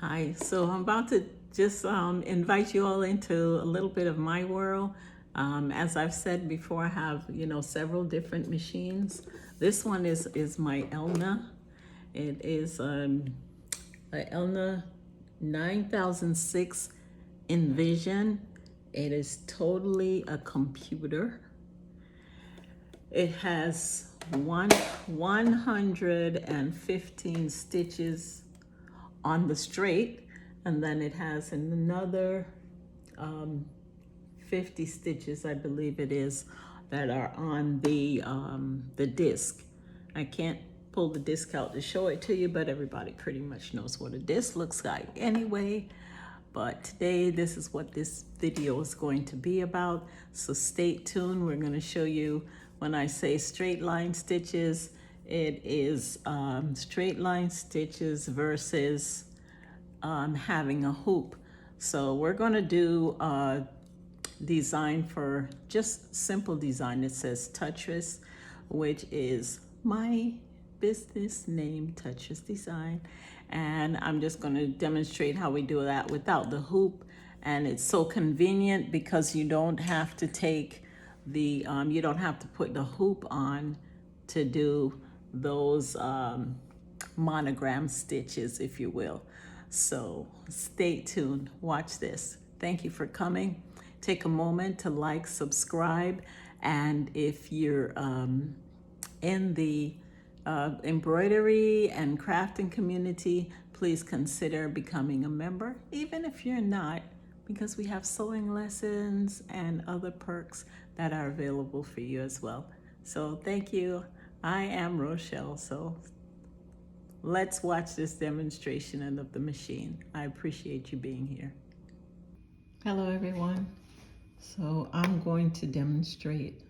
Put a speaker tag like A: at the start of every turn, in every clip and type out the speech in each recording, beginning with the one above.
A: Hi, so I'm about to just invite you all into a little bit of my world. As I've said before, I have, several different machines. This one is my Elna. It is a Elna 9006 EnVision. It is totally a computer. It has 115 stitches on the straight, and then it has another 50 stitches, I believe it is, that are on the disc. I can't pull the disc out to show it to you, but everybody pretty much knows what a disc looks like anyway. But today, this is what this video is going to be about. So stay tuned. We're going to show you, when I say straight line stitches, it is straight line stitches versus having a hoop. So we're going to do a design for just simple design. It says Tutress, which is my business name, Tutress Design. And I'm just going to demonstrate how we do that without the hoop. And it's so convenient because you don't have to take the, you don't have to put the hoop on to do those monogram stitches, if you will. So stay tuned, watch this. Thank you for coming. Take a moment to like, subscribe, and if you're in the embroidery and crafting community, please consider becoming a member, even if you're not, because we have sewing lessons and other perks that are available for you as well. So thank you. I am Rochelle, so let's watch this demonstration of the machine. I appreciate you being here. Hello everyone. So I'm going to demonstrate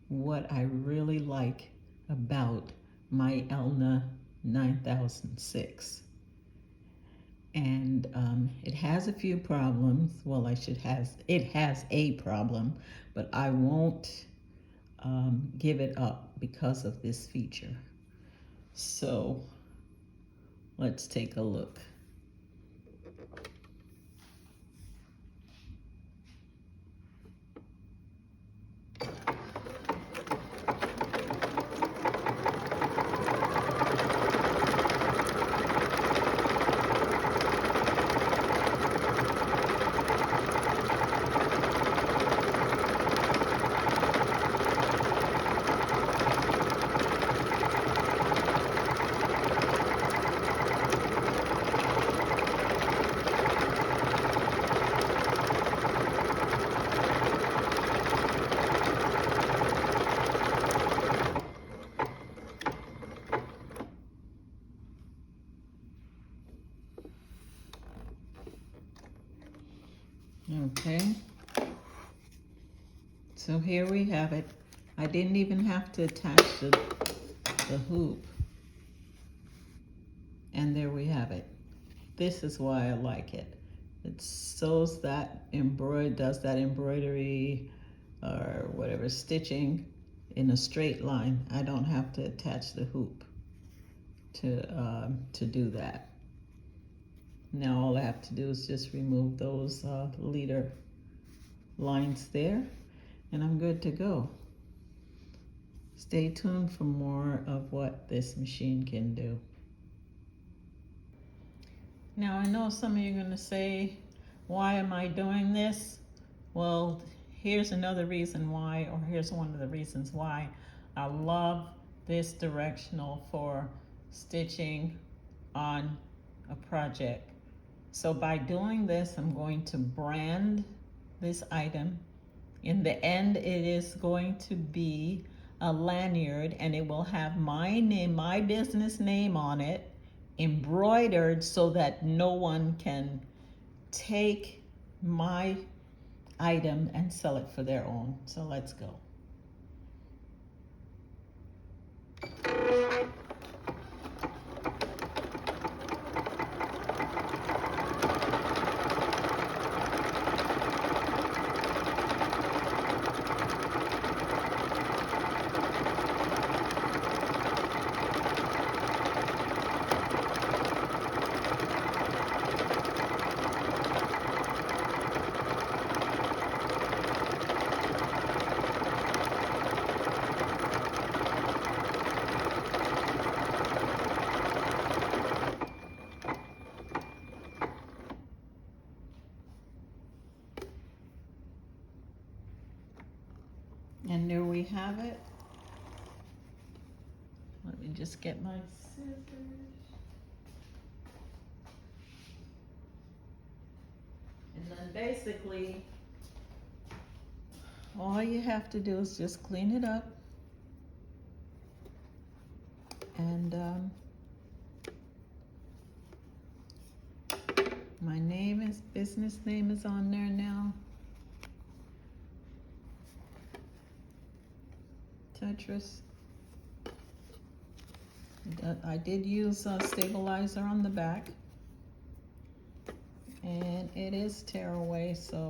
A: what I really like about my Elna 9006. And it has a few problems. Well, it has a problem, but I won't give it up because of this feature. So let's take a look. Okay, so here we have it. I didn't even have to attach the hoop. And there we have it. This is why I like it. It sews that does that embroidery or whatever stitching in a straight line. I don't have to attach the hoop to do that. Now all I have to do is just remove those leader lines there, and I'm good to go. Stay tuned for more of what this machine can do. Now I know some of you are going to say, why am I doing this? Well, here's another reason why, or here's one of the reasons why I love this directional for stitching on a project. So by doing this, I'm going to brand this item. In the end, it is going to be a lanyard, and it will have my name, my business name on it, embroidered so that no one can take my item and sell it for their own. So let's go. you have it. Let me just get my scissors. And then basically, all you have to do is just clean it up. And my business name is on there now. Tutress. I did use a stabilizer on the back. And it is tearaway, so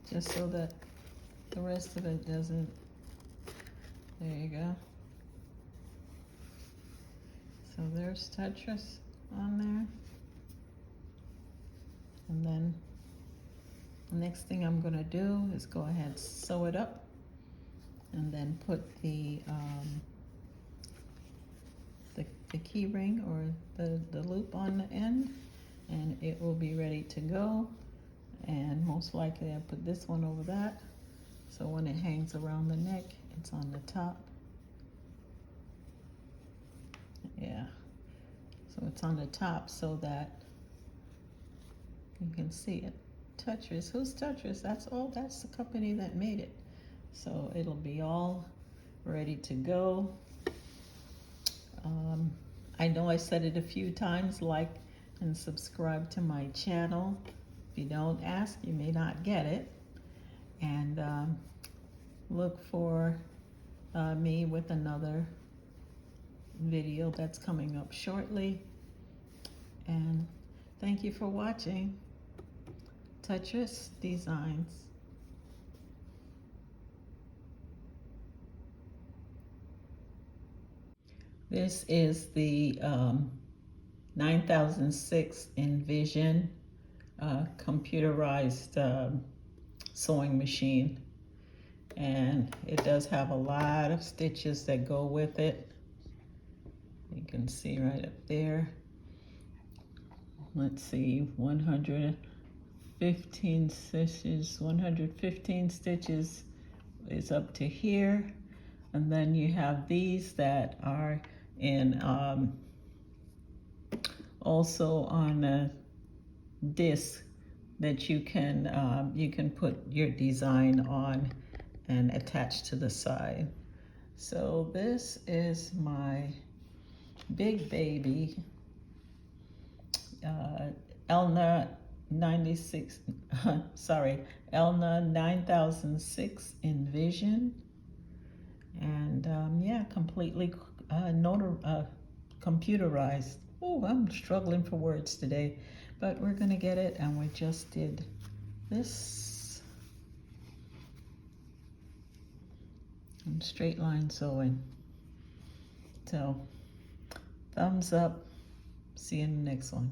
A: just so that the rest of it doesn't. There you go. So there's Tutress on there. And then the next thing I'm gonna do is go ahead, sew it up, and then put the key ring or the loop on the end, and it will be ready to go. And most likely I'll put this one over that, so when it hangs around the neck, it's on the top. Yeah, so it's on the top so that you can see it. Tutress, who's Tutress? That's the company that made it. So it'll be all ready to go. I know I said it a few times, like and subscribe to my channel. If you don't ask, you may not get it. And look for me with another video that's coming up shortly. And thank you for watching. Tutress Designs. This is the 9006 EnVision computerized sewing machine, and it does have a lot of stitches that go with it. You can see right up there. Let's see, 115 stitches. 115 stitches is up to here, and then you have these that are in also on a disc that you can put your design on and attach to the side. So this is my big baby Elna 9006 EnVision, and yeah, completely computerized. Oh, I'm struggling for words today, but we're gonna get it. And we just did this straight line sewing. So thumbs up. See you in the next one.